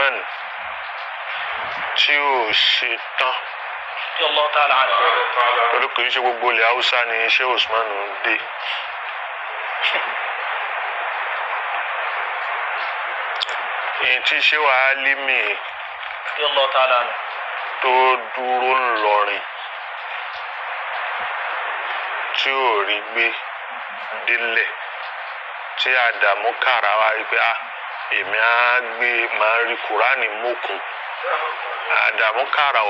Usman tí ò ṣe tán pẹ̀lú kì í ṣe gbogbo ilẹ̀ Haúsá ni Sheikh Usman ń dé. èyí tí Sheikh Alimi tó dúró ńlọrin tí ò rí gbé délẹ̀ tí Àdàmú Kàrà wá rí pé èmi á gbé máa rí Kùránì mókun Àdàmú Kàrà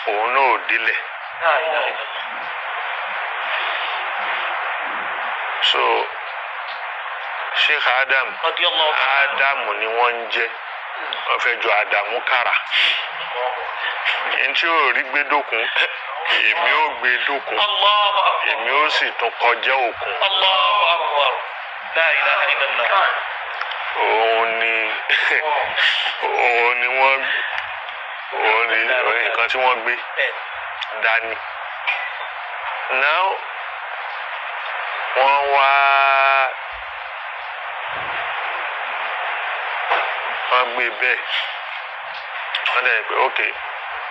òun náà ò délẹ̀. so Sheikh Ádámù ni wọ́n ń jẹ́ wọ́n fẹ́ jọ Àdàmú Kàrà ẹni tí ò rí gbé dókun èmi ó gbé dókun èmi ó sì tún kọjá òkun. òun ni nǹkan tí wọ́n gbé dání. now wọ́n gbé bẹ́ẹ̀ wọ́n dẹ̀ pé ok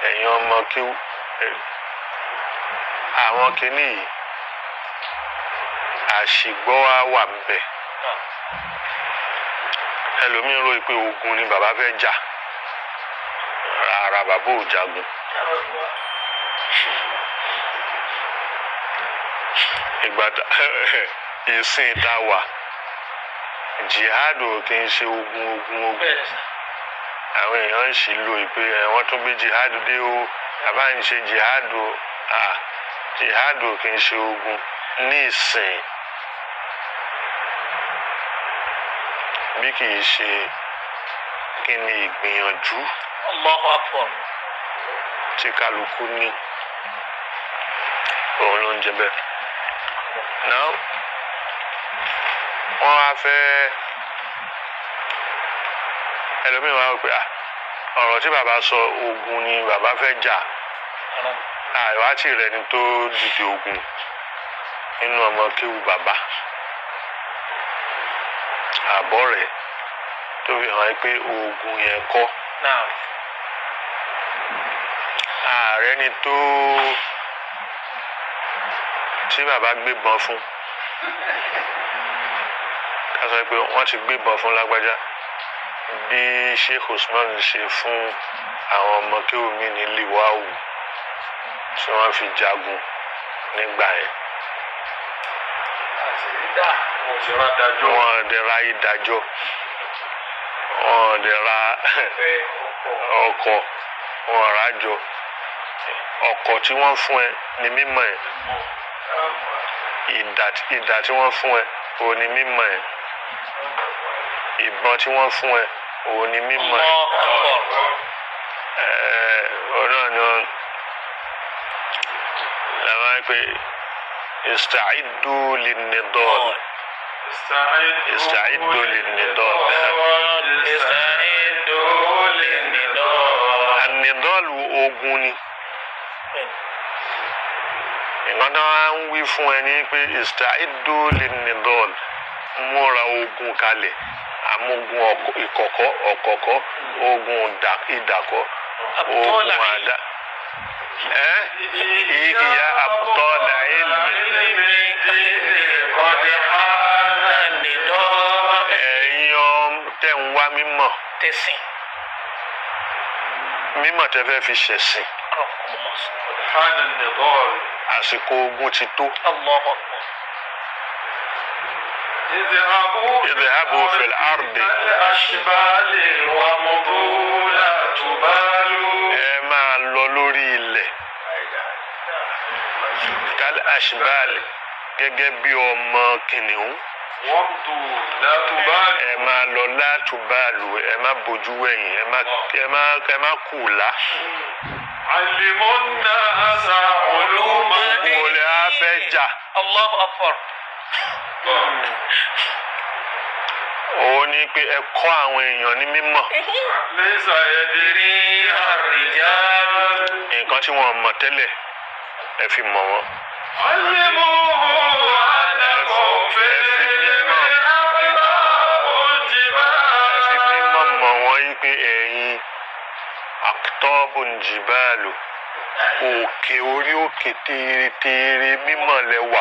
ẹ̀yin ọmọ kíw àwọn kìíní yìí àṣìgbọ́ wa wà ńbẹ̀ ẹlòmíín rò pé ogun ni bàbá fẹ́ jà rárá bàbá ò jagun. ìgbà ìsìn tá a wà jihadu kì í ṣe ogun àwọn èèyàn ń ṣì lò pé wọ́n tún gbé jihadu dé o bàbá ń ṣe jihadu jihadu kì í ṣe ogun ní ìsìn bí kì í ṣe kí ni ìgbìyànjú tí kálukú ní òun ló ń jẹ bẹ́ẹ̀. náà wọ́n á fẹ́ ẹlòmíràn wá pé ọ̀rọ̀ tí bàbá sọ ogun ni bàbá fẹ́ jà àìwátì rẹ̀ ni tó dìde ogun nínú ọmọ kéwù bàbá àbọ̀ rẹ̀ tó fi hàn pé ogun yẹn kọ́ ààrẹ ni tó tí bàbá gbébọn fún ká sọ pé wọ́n ti gbébọn fún lágbájá bí Sheikh Usman ṣe fún àwọn ọmọ kéwù mi ní liwawu tí wọ́n fi jagun nígbà yẹn. wọ́n dẹ̀ ra ìdájọ́ wọ́n dẹ̀ ra ọkọ̀ wọ́n rájọ ọkọ̀ tí wọ́n fún ẹ ní mímọ́ ẹ ìdá tí wọ́n fún ẹ òun ní mímọ́ ẹ ìbọn tí wọ́n fún ẹ òun ní mímọ́ ẹ ọ̀nà ni wọ́n làwọn pé ista'iddu lin-nidal استعدوا للنضال النضال ogun ni ìgbọ́n náà ń wí fún ẹ ní pé ista'iddu lin-nidal múra ogun kalẹ̀ amógun ìkọ̀kọ̀ ọ̀kọ̀kọ̀ ogun ìdàkọ̀ ogun àdá ìyá abtala ilmi tẹ́ ń wá mímọ̀ tẹ̀sìn mímọ̀ tẹ́ fẹ́ fi ṣẹ̀sìn àsìkò ogun ti tó. اذهبوا في الأرض ẹ máa lọ lórí ilẹ̀ kal ashbal gẹ́gẹ́ bí ọmọ kìnìún ẹ máa lọ látúbàlù ẹ má bójú wẹ̀yìn ẹ má kùlá. alimuna asa olúmọ ní olè á fẹ́ jà. Allahu Akbar. òun ni pé ẹ kọ́ àwọn èèyàn ní mímọ̀. lẹ́sà ẹ̀dẹ̀rí àrìjá. nǹkan tí wọ́n mọ̀ tẹ́lẹ̀ ẹ fi mọ̀ wọ́n. alimu anakọ̀ fẹ́ẹ́. ẹ fi mímọ̀ mọ̀ wọ́n yí pé ẹ̀yin aqtabun jibalu òkè orí òkè téere mímọ́ lẹ́wà.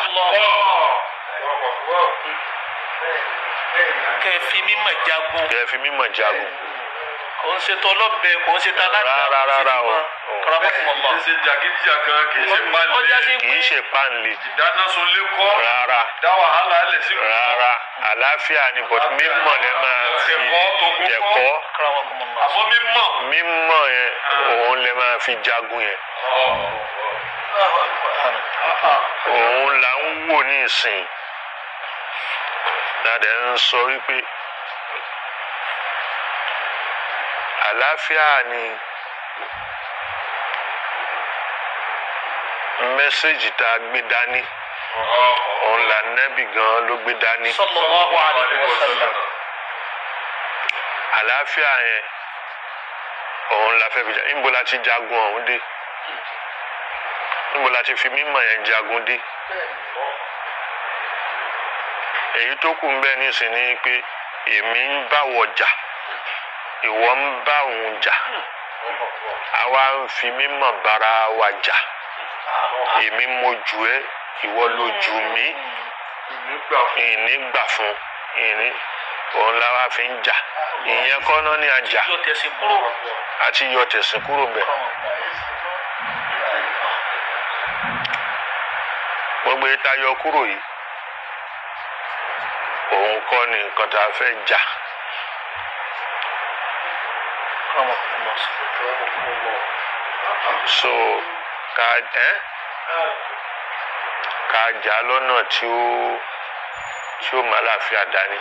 kẹfì mímọ̀ jagun. kẹfì mímọ́ jagun. kò ń ṣe tọlọ́bẹ kò ń ṣe talága. rárá o. karamakumullah. kì í ṣe jàgídíjàgan kì í ṣe pálí. kì í ṣe pánlé. ìdánásunlé kọ́. rárá. dá wàhálà lẹ̀ sí. rárá àlàáfíà ni bọ̀dé mímọ́ lẹ́ máa fi ẹ̀kọ́. àmọ́ mímọ́. mímọ́ yẹn òun lẹ́ máa fi jagun yẹn. òun là ń wò ní ìsìn dáadẹ́ ń sọ wípé àlàáfíà ni mẹ́sẹ̀jì tá a gbé dání òun là nẹ́bì gan ló gbé dání. sallallahu alaihi wasallam. àlàáfíà yẹn òun la fẹ́ fi jà níbo la ti jagun ọ̀hún dé níbo la ti fi mímọ̀ yẹn jagun dé. èyí tó kù ń bẹ nísìnyí pé èmi ń bá wọ jà ìwọ ń bá òun jà àwa ń fi mímọ̀ bára wa jà èmi mo jù ẹ́ ìwọ ló jù mí ìní gbà fún ìní òun la wá fi ń jà ìyẹn kọ́ náà ní ajá àti yọ tẹ̀sìn kúrò bẹ́ẹ̀. gbogbo ìtayọ kúrò yìí òun kọ́ ni nǹkan tá a fẹ́ jà. so ká jà lọ́nà tí ó máa láàfin dání.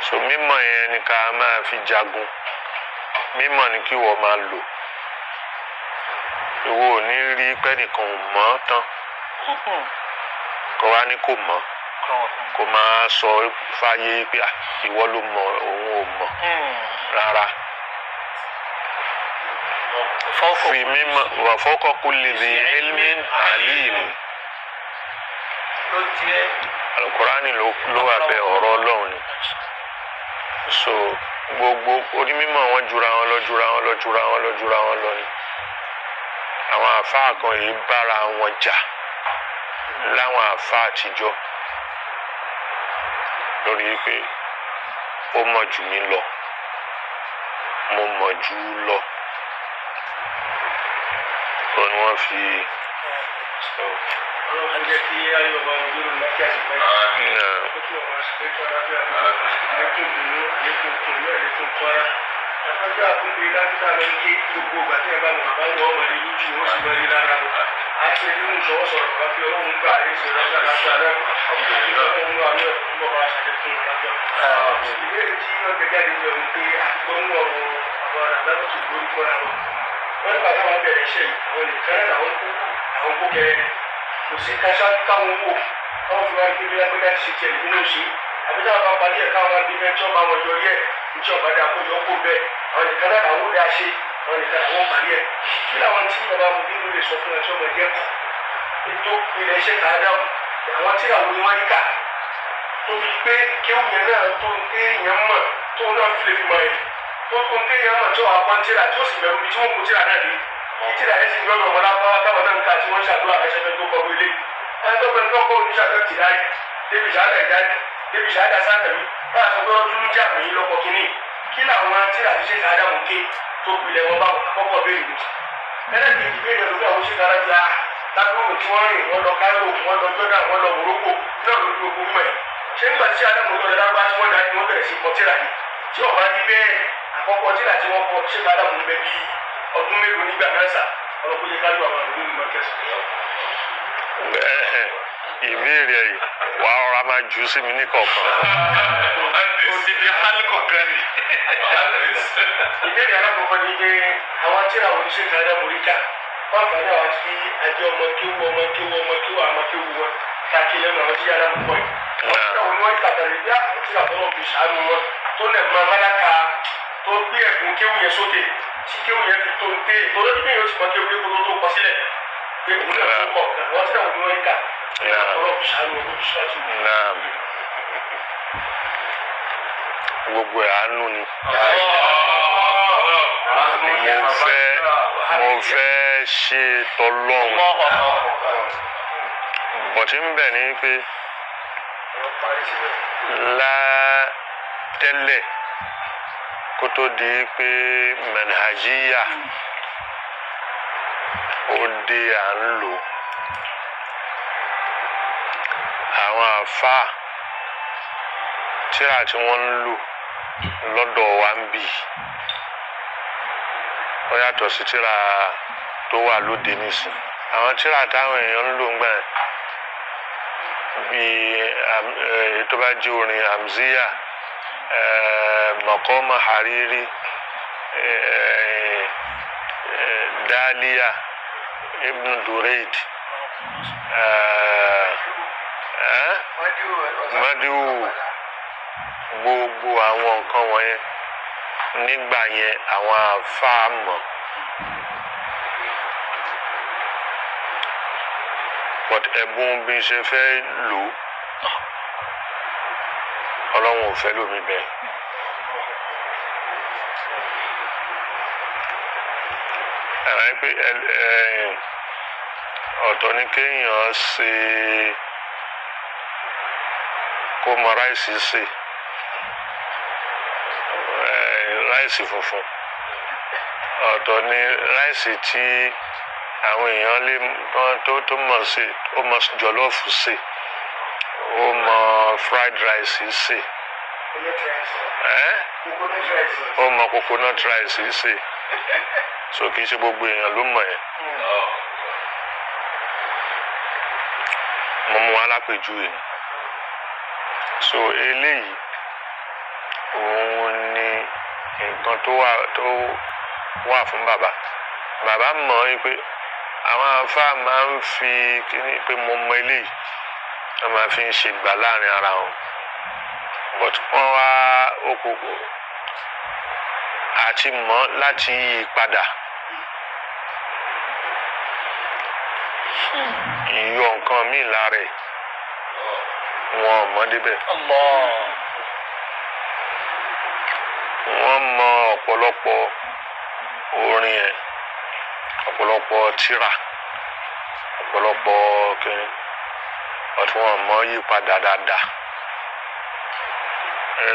so mímọ̀ yẹn ni ká máa fi jagun mímọ̀ ni kí wọ́n máa lò ìwọ ò ní rí pẹ́nìkan ò mọ̀ tán kó wá ní kò mọ̀ kó máa sọ fáyé pé ìwọ ló mọ̀ òun ò mọ̀ rárá. fi mímọ̀ wa fawqa kulli dhi ilmin alim. alukurani ló wà bẹ́ẹ̀ ọ̀rọ̀ Ọlọ́run ni. so gbogbo onímọ̀ wọn jura wọn lọ ni. àwọn àfáà kan yìí bára wọn jà láwọn àfáà àtijọ́ lórí pé ó mọ̀ jù mí lọ mo mọ̀ jù ú lọ ó ní wọ́n fi. Ọjọ́ àkókò ìdájọ́ àwọn ike gbogbo ìgbà tí ẹ bá mọ̀ bá wọ ọmọ rẹ lójú wọn sì lọ́ọ́ rí lára wọn. A ṣe nínú ìṣọwọ́sọ̀rọ̀ kan fi ọlọ́run gbà rí ṣe lọ́sẹ̀ láti alẹ́ ọ̀hún ní àwọn ẹ̀kọ́ ń bọ̀ bá ṣàlẹ̀ fún ìdájọ́. Ìbéèrè tí wọ́n gbé jáde ń bẹ̀rù pé àtìgbọ́ nínú ọ̀rọ̀ àwọn àdámọ́tò lórí fúnra wọn. Wọ́n nígbà táwọn bẹ̀rẹ̀ iṣẹ́ yìí àwọn nìkan làwọn kó kẹrẹ kò sí káṣá káwọn wò káwọn fi wá gbé bí lágbẹ́dá ti ṣe tiẹ̀ nínú òṣì àbí táwọn bá parí ẹ̀ káwọn bí mẹ́jọ́ bá wọn yọrí ẹ̀ níjọ́ ọ̀bàdà kó yọ kó bẹ́ẹ̀ àwọn nìkan náà làwọn dá ṣe àwọn nìkan làwọn parí ẹ̀ kí làwọn tí bàbá mo bí ló lè sọ fún ẹ tí ọmọ ẹgbẹ́ kọ ètò ilẹ̀ iṣẹ́ kàádámù àwọn tí àwọn ni wọ́n ń kà tó fi pé kéwù yẹn náà tó ń ké yẹn mọ̀ tó náà fi lè fi mọ̀ ẹ̀ tó ń ké yẹn mọ̀ tó wà pọ́n tíra tó sì bẹ̀rù bí tí wọ́n kó tíra náà dé tíra yẹn ti gbọ́dọ̀ ọmọdé apá táwọn náà ń ka tí wọ́n ṣàdúrà fẹsẹ̀fẹ́ tó kọ wílé ẹgbẹ́ tó kọ́ oníṣàfẹ́ tìrá yìí débi ṣáádà ìdájí débi ṣáádà sátẹ̀mí báyà sọ pé ọdún ń jà mí lọ́pọ̀ kínní kí làwọn tíra ti ṣe káàdà mú ké tó gbilẹ̀ wọn bá kọ́kọ́ béèrè mi. ẹlẹ́gbẹ̀ẹ́ ìbéèrè lórí àwọn ṣe káàdà ti lágbóhùn tí wọ́n rìn wọ́n lọ Cairo wọ́n lọ Jordan wọ́n lọ Morocco náà lórí gbogbo mọ̀ ẹ̀. ṣé nígbà tí Ádámù lọ lágbá tí wọ́n darí wọ́n bẹ̀rẹ̀ sí kọ tíra yìí tí ọ̀bá ní bẹ́ẹ̀ àkọ́kọ́ tíra tí wọ́n kọ ṣé káàdà mú bẹ bí ọdún mélòó nígbà náà sà ọlọ́kùnrin kájú àwọn àdúgbò ní mọ́kẹ́sì. ìbéèrè yìí wà á rọra máa jù ú sí mi ní kọ̀ọ̀kan. odidi hálíkọ̀ kan ni. ìbéèrè alákọ̀ọ́kọ́ ni pé àwọn tíra wo ni ṣe káàdà mú rí ká wọ́n fà ní àwọn tí àjọ ọmọ kéwu wọn káàkiri lẹ́nu àwọn tí yàrá mú pọ̀ yìí. àwọn tíra wo ni wọ́n kàtàrí bí àwọn tíra tó náà fi ṣàánú wọn tó nẹ̀ mọ́ mádàkà tó gbé ẹ̀kún kéwu yẹn sókè tí kéwu yẹn fi tó ń tẹ́ ìtọ́jú bí yóò ti mọ kéwu yẹn kó tó kọ sílẹ̀ pé òun náà tó kọ̀ àwọn tíra wo ni wọ́n kà gbogbo ẹ̀ àánú ni mo fẹ́ ṣe tọlọ́run bọ̀tí ń bẹ̀ ní pé tẹ́lẹ̀ kó tó di pé manhajiya ó dé à ń lò àwọn àfáà tíra tí wọ́n ń lò lọ́dọ̀ wa ń bì ó yàtọ̀ sí tíra tó wà lóde nísìn àwọn tíra táwọn èèyàn ń lò ń gbà bíi tó bá jẹ́ orin hamziya maqama hariri daliya ibn durayd madiu gbogbo àwọn nǹkan wọ̀nyẹn nígbà yẹn àwọn àfáà mọ̀ but ẹ̀bùn bí n ṣe fẹ́ lò ọlọ́run ò fẹ́ lómi bẹ́ẹ̀. ẹ̀rọ pé ọ̀tọ̀ ni kéèyàn ṣe kó mọ ráìsì ṣe ráìsì funfun ọ̀tọ̀ ni ráìsì tí àwọn èèyàn lè tó mọ̀ ṣe ó mọ jọlọ́ọ̀fù ṣe ó mọ fried rice ṣe ó mọ coconut rice ṣe so kì í ṣe gbogbo èèyàn ló mọ̀ yẹn mo mú alápèjúwe ni so eléyìí òun ni nǹkan tó wà fún bàbá mọ̀ ẹ́ pé àwọn afáà máa ń fi kíní pé mo mọ eléyìí wọ́n máa fi ń ṣe gbà láàrin ara wọn but wọ́n wá okòkò àti mọ̀ láti yí padà ìyọ nǹkan míì lára ẹ̀ wọn mọ̀ débẹ̀ wọ́n mọ ọ̀pọ̀lọpọ̀ orin ẹ̀ ọ̀pọ̀lọpọ̀ tírà ọ̀pọ̀lọpọ̀ kìnnì ọ̀tún wọn mọ̀ yí padà dáadáa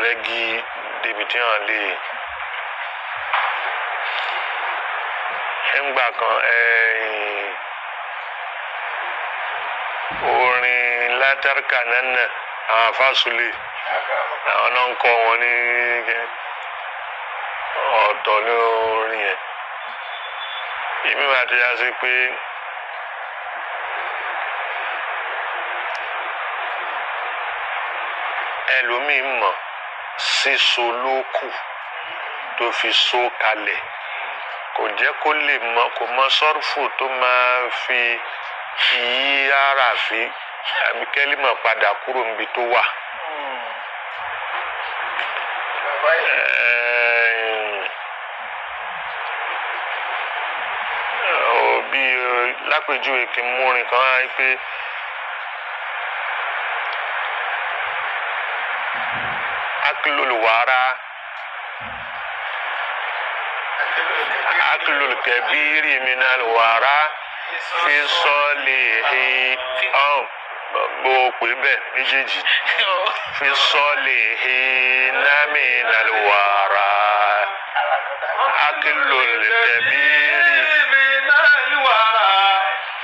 rẹ́gí débi tí wọ́n lè ńgbà kan orin látàríkà nánà àwọn afásùlẹ̀ àwọn náà ń kọ́ wọn ní ọ̀tọ̀ ní orin yẹn èmi máa ti yá sí pé ẹlòmíín mọ̀ síso lókù tó fi so kalẹ̀ kò jẹ́ kó lè mọ̀ kò mọ̀ sọ́rùfù tó máa fi yí ara fi àbí kẹ́límọ̀ padà kúrò níbi tó wà. Bí lápèjúwe kí n múrin kan á pé akilolùwárá akilolùkẹ́bírì minalùwárá fi sọ́ọ̀lì bó pè bẹ́ẹ̀ méjèèjì fi sọ́ọ̀lì minalùwárá akilolùkẹ́bírì minalùwárá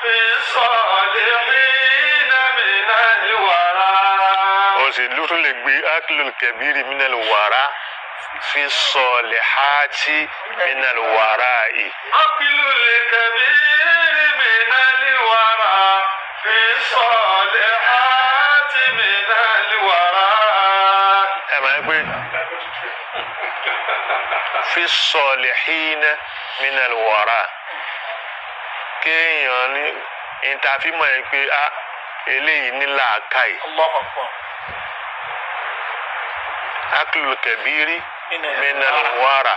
fi sọ́ọ̀lì minalùwárá. ó sì lóṣù lè gbé akilolùkẹ́bírì minalùwárá في الصالحات من الوراء أكل الكبير من الوراء في الصالحات من الوراء أما يقول في الصالحين من الوراء kéèyàn ní ìtàfímọ̀ ẹ̀ pé eléyìí ní làákàyè. أكل الكبير من الورى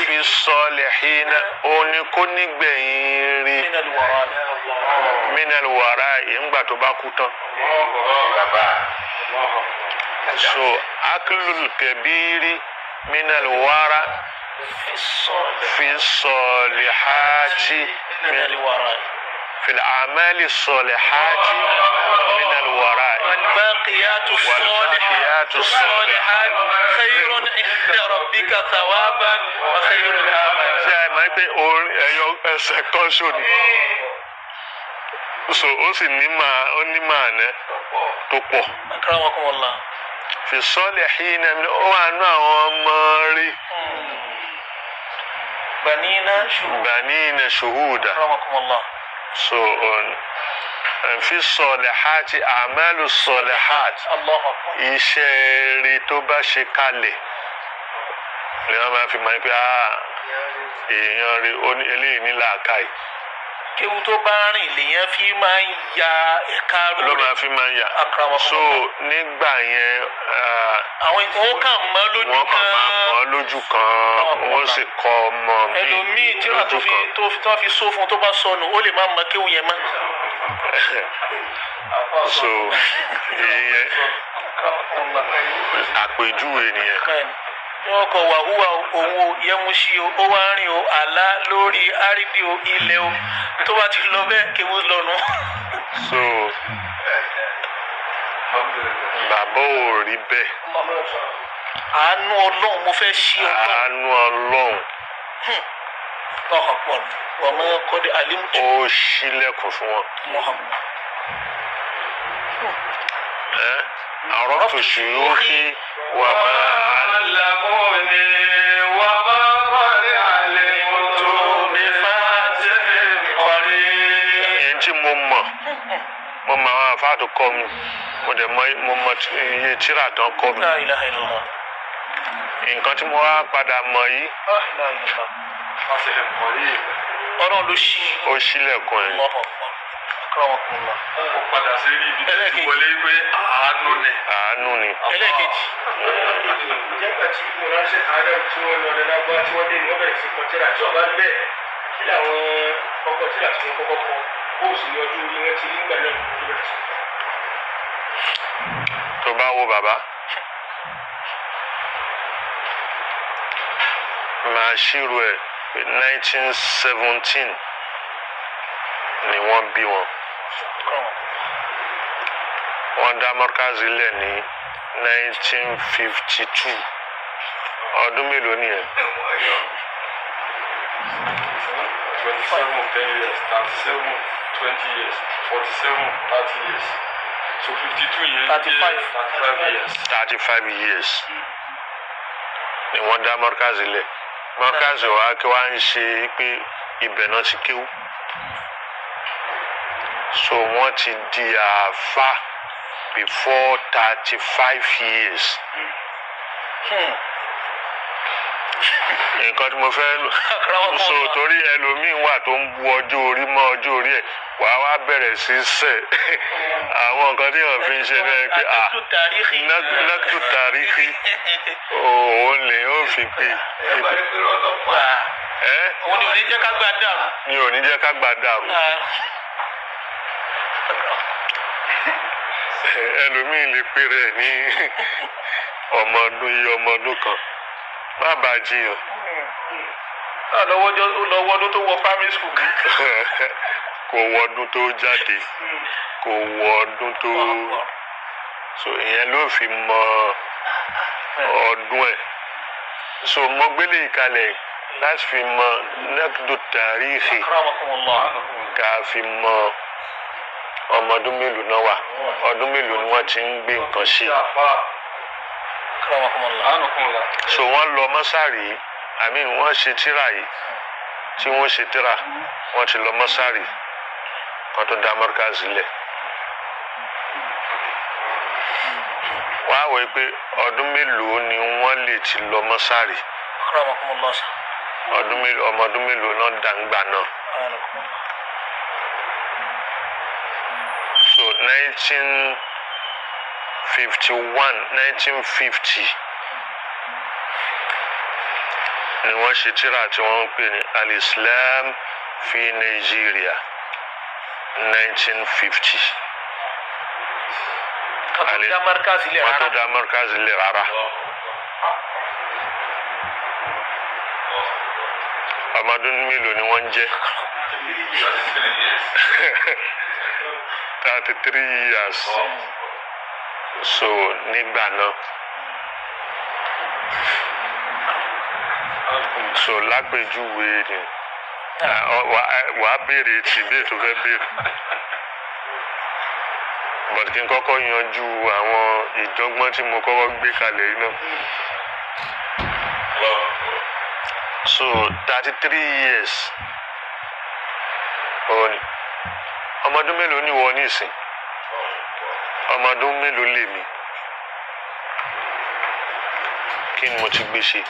في الصالحين oníkóní gbẹ̀yìn من الوراء ńgbà tó bá kú tán. so أكل الكبير من الورى في الصالحات من الوراء في الأعمال الصالحات من الوراء والباقيات الصالحات خير عند ربك ثوابا وخير الآمال. ṣé ẹ máa ń pè ẹyọ ẹsẹ̀ kan ṣòní so ó sì ní màá ná tó pọ̀. أكرمكم الله. في الصالحين ó wà nú àwọn ọmọ rí. بنين شهودا. أكرمكم الله. so في الصالحات أعمال الصالحات الله أكبر. iṣẹ́ rí tó bá ṣe kalẹ̀ ni wọ́n máa fi máa ń pẹ́ èèyàn rí eléyìí ní làákàyè. kéwù tó bá rìn lèèyàn fi máa ń ya ẹ̀ka rú ló rẹ̀. máa fi máa ń yà. so nígbà yẹn àwọn ìwọ́n kàn mọ́ lójú wọ́n kan. kàn máa mọ́ lójú kan wọ́n sì kọ́ ọmọ mi ẹlòmíì tí wọ́n lójú kan. tó fi só fún tó bá sọnù ó lè má mọ kéwù yẹn mọ́. so ìyẹn àpèjúwe nìyẹn. wọ́n kọ wàhúwà òun o yẹmusi o ó wá rìn o àlá lórí árídì o ilẹ̀ o tó bá ti lọ bẹ́ẹ̀ kéwù lọ́nu. so bàbá ò rí bẹ́ẹ̀. àánú ọlọ́run mo fẹ́ ṣí ọlọ́run. àánú ọlọ́run. ọ̀pọ̀ ọmọ kọ́dé alimutu. ó ṣílẹ̀kùn fún wọn. عرفت شيوخي وما علموني وما قد علمت بفاتح قريب. ẹni tí mo mọ̀ àwọn àfáàtò kọ́ mi mo mọ̀ iye tíra tán kọ́ mi. La ilaha illallah. nǹkan tí mo wá padà mọ̀ yìí. ọ̀rọ̀ ló ṣí. ó ṣílẹ̀kùn ẹ̀. ó padà sí ibi tí wọlé pé àánú ni. àánú ni. ẹlẹ́ẹ̀kejì. nígbà tí mo ránṣẹ́ adam tí wọ́n lọ lọ́lágbá tí wọ́n dé ní wọ́n bẹ̀rẹ̀ sí kọtíra tí ọba bẹ́ẹ̀ kí làwọn ọkọ̀ tíra tí wọ́n kọ́kọ́ kọ bóòsì ní ọdún orí wọn ti rí nígbà náà tó bẹ̀rẹ̀ sí. tó bá wo bàbá máa ṣírò ẹ̀ pé 1917 ni wọ́n bí wọn. wọ́n dá mọ́kàzí lẹ̀ ní 1952 ọdún mélòó nìyẹn. 27, 10 years, 37, 20 years, 47, 30 years. So 52 years. 35. 35 years. 35 years ni wọ́n dá mọ́kàzí lẹ̀. mọ́kàzí wa kí wọ́n á ń ṣe pé ibẹ̀ náà ti kéwú. so wọ́n ti di àáfà before 35 years. nǹkan tí mo fẹ́ lò so torí ẹlòmíín wà tó ń bu ọjọ́ orí mọ́ ọjọ́ orí ẹ̀ wàá wá bẹ̀rẹ̀ sí sẹ̀ àwọn nǹkan tí wọ́n fi ń ṣe náà pé nẹ́kítù tàríkì òun lè ó fi pè òun ni ò ní jẹ́ ká gbà dàrú. ni ò ní jẹ́ ká gbà dàrú. ẹlòmíín lè pè rẹ̀ ní ọmọ ọdún kan má bàa jiyàn. lọ́wọ́dún tó wọ primary school. kò wọdún tó jáde kò wọdún tó so ìyẹn ló fi mọ ọdún ẹ̀. so mo gbélé ìkalẹ̀ láti fi mọ nẹ́kìdò tàríìkì ká fi mọ ọmọ ọdún mélòó náà wà ọdún mélòó ni wọ́n ti ń gbé nǹkan ṣe. so wọ́n lọ mọ́sárì àmì wọ́n ṣe tíra yìí tí wọ́n ṣe tíra wọ́n ti lọ mọ́sárì kan tó dá mọ́rkàzì lẹ̀. wọ́n á wọ̀ pé ọdún mélòó ni wọ́n lè ti lọ mọ́sárì ọmọ ọdún mélòó náà dàgbà náà. so 1950 ni wọ́n ṣe tíra tí wọ́n ń pè ní al-Islam fi Nigeria 1950. wọ́n tó dá mọ́rkàzì lẹ̀ rárá. ọmọdún mélòó ni wọ́n ń jẹ́ 33 years so nígbà náà so lápèjúwe ni wàá béèrè tìbí tó fẹ́ béèrè but kí n kọ́kọ́ yanjú àwọn ìdọ́gbọ́n tí mo kọ́kọ́ gbé kalẹ̀ yìí náà. So 33 years ọmọdún mélòó ni wọ́n ní ìsìn ọmọdún mélòó lèmi kí ni mo ti gbé ṣe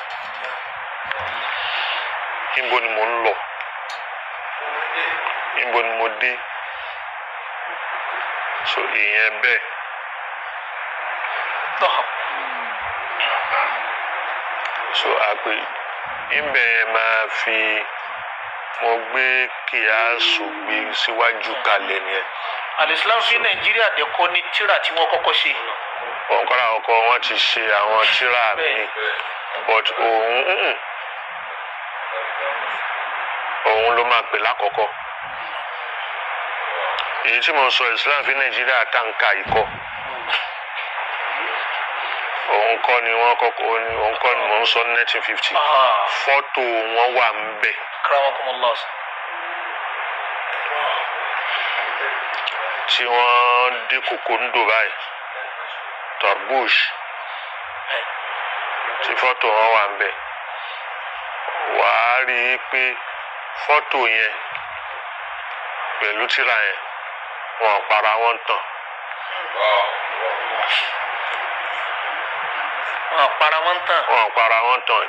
níbo ni mo ń lọ níbo ni mo dé so ìyẹn bẹ́ẹ̀ so àpè ìbẹ̀ máa fi mo gbé kíyàsù gbé síwájú kalẹ̀ nìyẹn. Al-Islam fi Nàìjíríà dẹ́kọ́ ní tírà tí wọ́n kọ́kọ́ ṣe. ọ̀nkọ́ra ọkọ wọn ti ṣe àwọn tírà míì but òun ló máa pè lákọ̀ọ́kọ́. èyí tí mo sọ Islam fi Nàìjíríà tàǹkà ikọ̀ òun kọ́ ni wọ́n kọ́kọ́ òun kọ́ ni mò ń sọ 1950 fọ́tò wọn wà ń bẹ̀. tí wọ́n dé kòkó ń dò báyìí Torbush tí fọ́tò wọn wà ń bẹ̀ wàá rí i pé fọ́tò yẹn pẹ̀lú tírà yẹn wọn para wọn tàn. wọn para wọn tàn.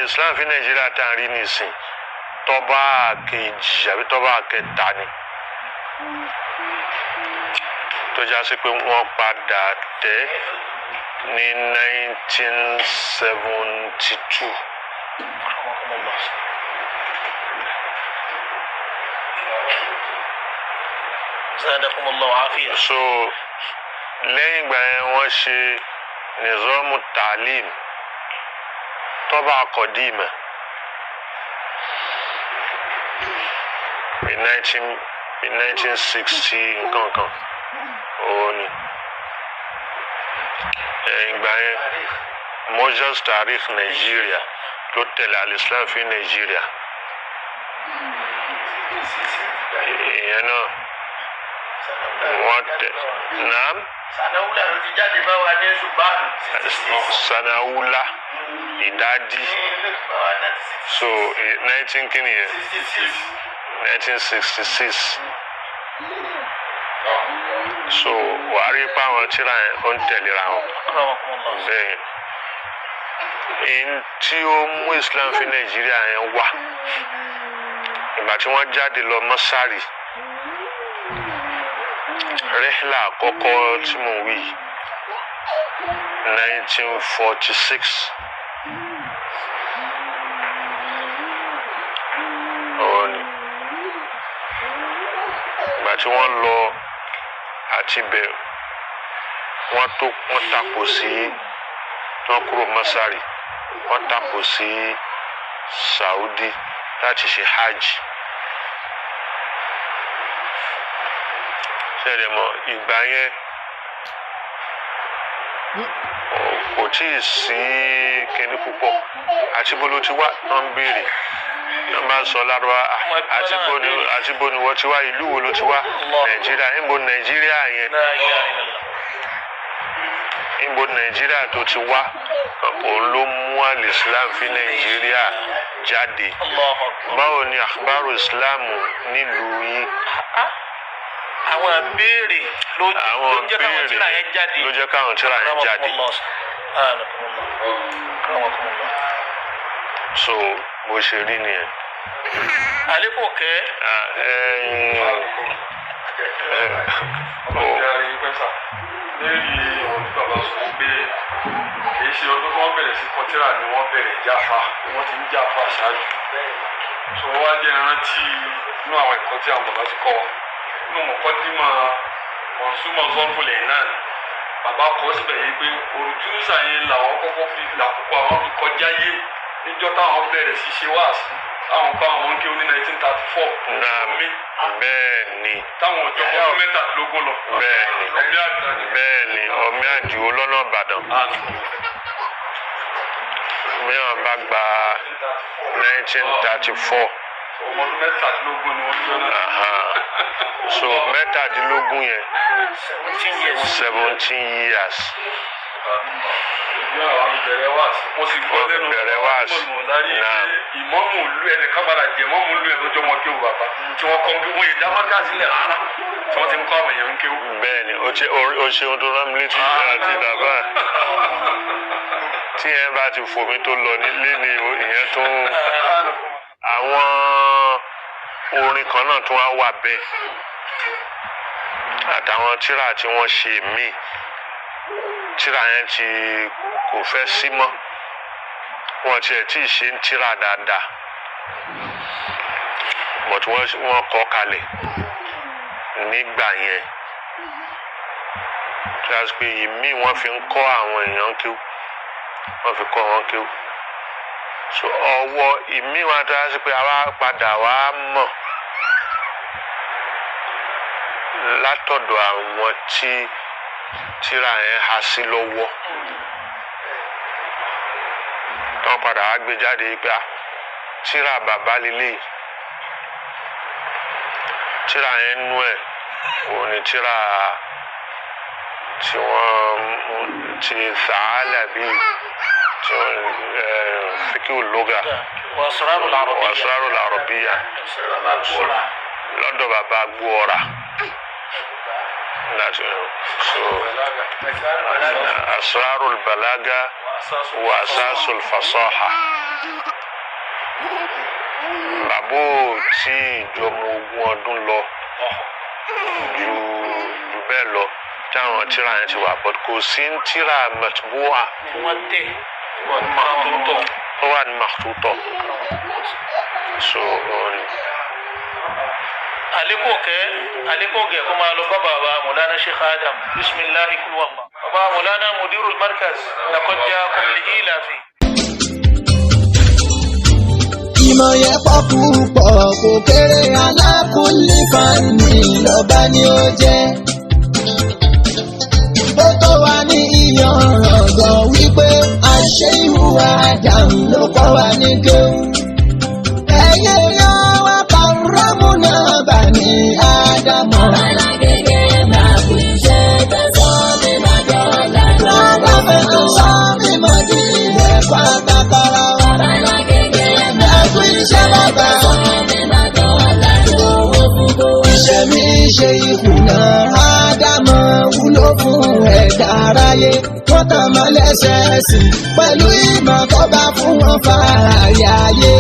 Islam fi Nàìjíríà tá a rí nìsín tọ́ba kejì àbí tọ́ba kẹta ni tó já sí pé wọ́n padà tẹ̀ ní 1972. Zadakumullahu afiya. So lẹ́yìn ìgbà yẹn wọ́n ṣe nizamu talim tọ́ba qadima in 1960 nǹkan kan òun ni ìgbà yẹn Moses Tarikh Nigeria ló tẹ̀lé al-Islam fi Nigeria ìyẹn náà wọ́n tẹ̀ naam. Sanawula ló ti jáde bá wa ní ṣùgbọ́n. Sanawula ìdádì so 19 kìíní yẹn 1966 so wàá rí pa àwọn tíra yẹn ó ń tẹ̀léra wọn bẹ́ẹ̀ ni tí ó mú Islam fi Nàìjíríà yẹn wá ìgbà tí wọ́n jáde lọ mọ́sárì rẹ́hìlà àkọ́kọ́ tí mo wí 1946 ọ̀rọ̀ ni ìgbà tí wọ́n lọ àti bẹ̀ wọ́n tàpò sí wọ́n kúrò mọ́sárì wọ́n tàpò sí Saudi láti ṣe hajj. ṣẹlẹ̀ mọ́ ìgbà yẹn kò tí ì sí kíní púpọ̀ àti bó ló ti wá wọ́n ń béèrè wọ́n bá sọ lárúbá àti bó ni wọ́n ti wá ìlú wo ló ti wá Nàìjíríà níbo Nàìjíríà yẹn níbo Nàìjíríà tó ti wá òun ló mú al-Islam fi Nàìjíríà jáde báwo ni akhbaru Islam nílùú yín. àwọn béèrè ló jẹ́ káwọn tíra yẹn jáde. ló jẹ́ káwọn tíra yẹn jáde. so bó ṣe rí nìyẹn. àlékún kẹ́. lẹ́yìn ọ̀rọ̀ tí bàbá sọ pé kì í ṣe ọdún wọn bẹ̀rẹ̀ sí kọtíra ni wọ́n bẹ̀rẹ̀ jáfa wọ́n ti ń jáfa ṣáájú. so wọ́n wá jẹ́ ìrántí inú àwọn ẹ̀kọ́ tí àwọn bàbá ti kọ́ wa. inú mọ̀kọ́dímọ̀ mọ̀nsúmọ̀ zọ́fúlẹ̀ náà bàbá kọ́ síbẹ̀ yìí pé òrùtúnṣà yẹn làwọn kọ́kọ́ fi làkókò àwọn fi kọjá yé níjọ́ táwọn bẹ̀rẹ̀ sí ṣe wáàsí táwọn bá wọn kí ó ní 1934 Naam. Bẹ́ẹ̀ni. táwọn ọjọ́ ọdún mẹ́tàdínlógún lọ. Bẹ́ẹ̀ni ọmọ àdìo lọ́nà Ìbàdàn. Mìíràn bá gba 1934. ọmọ ọdún mẹ́tàdínlógún ni wọ́n jọ náà. So mẹ́tàdínlógún yẹn 17 years. Ìyá àwọn bẹ̀rẹ̀ wáàsí. Mo sì gbọ́ lẹ́nu ìmọ̀mù ìlú ẹni kábàdà jẹ́ ìmọ̀mù ìlú ẹ̀ lọ́jọ́ mọ́ kéwù bàbá tí wọ́n kọ́ wọ́n yìí dámọ́ká sílẹ̀ rárá tí wọ́n ti ń kọ́ àwọn èèyàn ń kéwù. Bẹ́ẹ̀ni o ṣeun tó rán mi létí àti bàbá tí yẹn bá ti fòmí tó lọ nílé ni ìyẹn tó ń àwọn orin kan náà tó wá wà bẹ́ẹ̀ àtàwọn tírà tí wọ́n ṣe míì tírà yẹn ti kò fẹ́ sí mọ́ wọn tiẹ̀ tí ì ṣe ń tírà dáadáa but wọ́n kọ kalẹ̀ nígbà yẹn tí a sọ pé ìmí wọ́n fi ń kọ́ àwọn èèyàn kéwú wọ́n fi kọ́ wọn kéwú so ọwọ́ ìmí wọn tí a sọ pé àwa padà wá mọ̀ látọ̀dọ̀ àwọn tí tírà yẹn há sí lọ́wọ́ tán padà wá gbé jáde pé tírà bàbá lélẹ̀ tírà yẹn nú ẹ̀ òun ni tírà tí wọ́n ti sàálà bíi tí wọ́n fíkì ológa wàsúrárò làrọ̀bíyà lọ́dọ̀ bàbá gbóọ̀rà láti so asrarul balaga wa asasul fasaha bàbá tí ìjọmọ ogún ọdún lọ ju bẹ́ẹ̀ lọ táwọn tíra yẹn ti wà but kò sí ń tíra matbu'a ó wà ní makhtutọ so عليكم كما لو بابا مولانا شيخ آدم بسم الله كل والله بابا مولانا مدير المركز لقد جاءكم لإيلاف ìmọ̀ yẹn pọ̀ púpọ̀ kò kéré alákùnlé fani lọ́ba ni ó jẹ́. ó tó wà ní ìyànràn wípé àṣẹ ìhùwà àdàm ló kọ́ wa ní kéwù. ẹ̀yẹ yọ wá pàrọ́mù náà bà ní ádámọ̀. alágége máa kú iṣẹ́ tẹ̀sán mi máa jọ lẹ́nu. lábẹ́ tó sọ mi mọ̀ ní ilẹ̀ pátákọ́rọ́. alágége máa kú iṣẹ́ bàbá. iṣẹ́ mi ṣe ìkùnà ádámọ̀ wúlò fún ẹ̀dá aráyé. wọ́n tàn mọ́ lẹ́sẹ̀ẹ́sì pẹ̀lú ìmọ̀ tó bá fún wọn fààyè ayé.